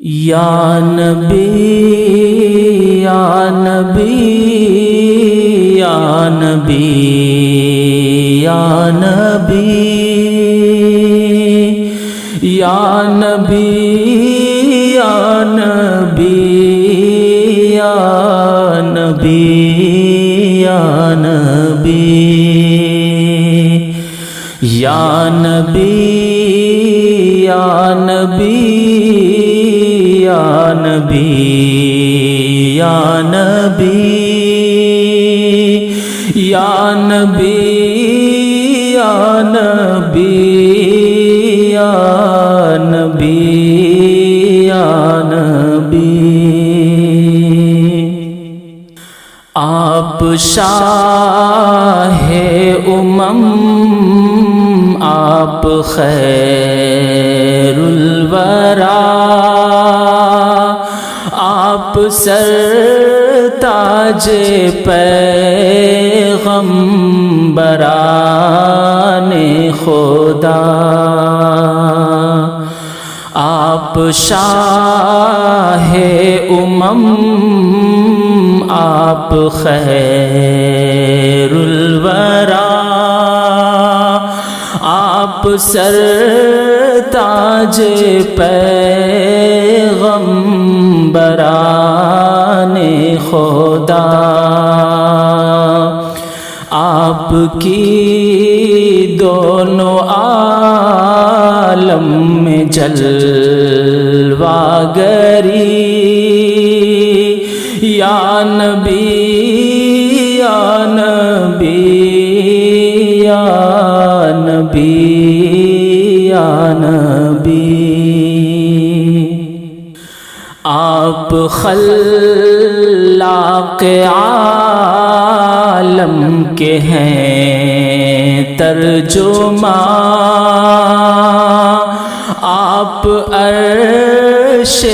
یا نبی یا نبی یا نبی یا نبی یا نبی یا نبی یا نبی یا نبی یا نبی یا نبی یا نبی یا نبی یا نبی یا نبی یا نبی یا نبی آپ شاہ آپ خیر الورا آپ سر تاج پیغمبران خدا آپ شاہ آپ خیر الورا آپ سر تاج پیغمبران خدا آپ کی دونوں عالم میں جلوہ گری یا نبی یا نبی یا نبی یا نبی آپ خلاق عالم کے ہیں ترجمان آپ عرش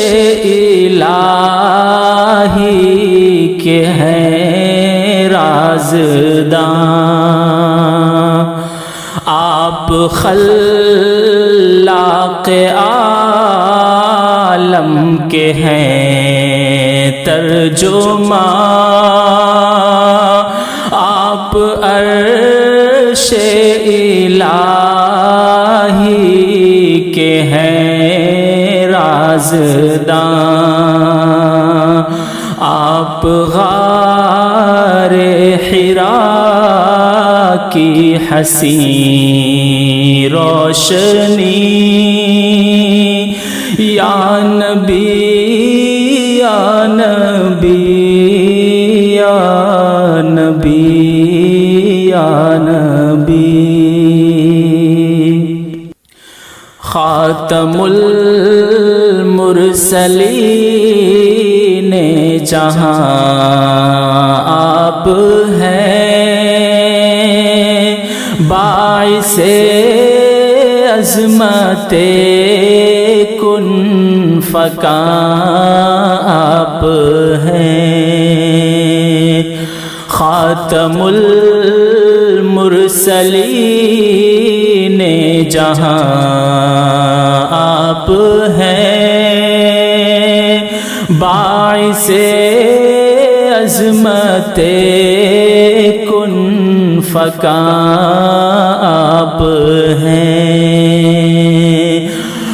الہی کے ہیں رازداں آپ خلاق عالم کے ہیں ترجمان آپ عرش الہی کے ہیں رازداں آپ غار حرا کی حسین روشنی یا نبی یا نبی یا نبی یا نبی خاتم المرسلین جہاں آپ ہیں باعث عظمت کن فکاں آپ ہیں خاتم المرسلین جہاں آپ ہیں باعث عظمت کن فکاں آپ ہیں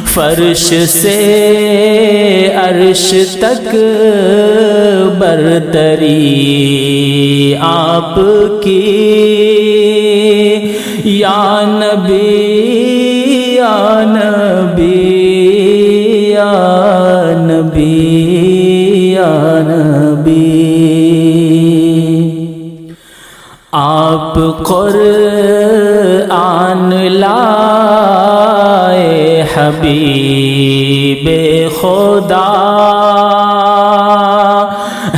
فرش سے عرش تک برتری آپ کی یا نبی یا نبی یا نبی یا نبی آپ قرآن لائے حبیب خدا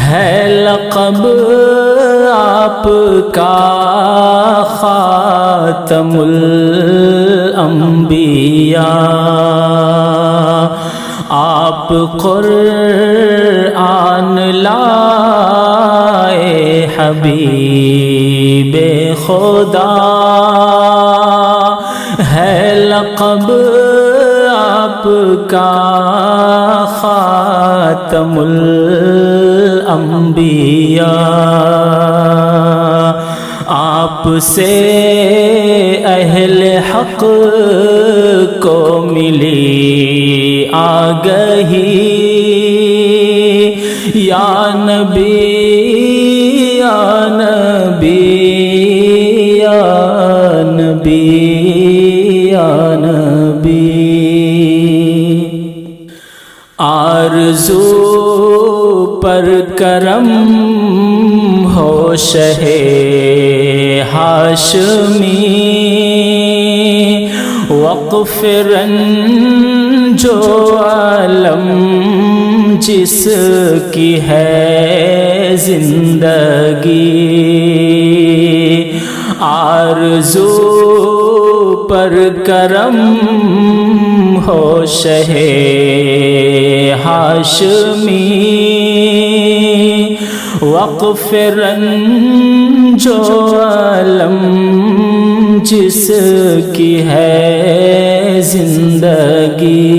ہے لقب آپ کا خاتم الانبیاء آپ قرآن لائے حبیب خدا لقب آپ کا خاتم الانبیاء، آپ سے اہل حق کو ملی آگہی، یا نبی یا نبی یا نبی یا نبی، آرزو پر کرم ہو شہ ہاشمی، وقف رنج و عالم جس کی ہے زندگی، آرزو پر کرم ہو شہ ہاشمی، وقف رنج و عالم جس کی ہے زندگی،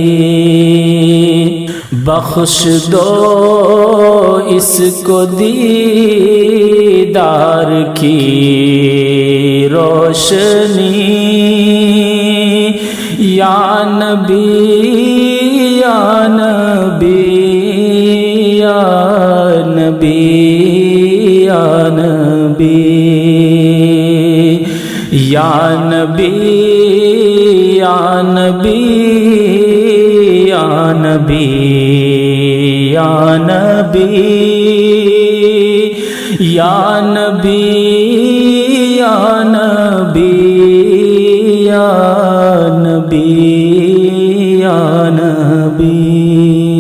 بخش دو اس کو دیدار کی روشنی، یا نبی یا نبی یا نبی یا نبی یا نبی یا نبی یا نبی یا نبی یا نبی یا نبی یا نبی یا نبی۔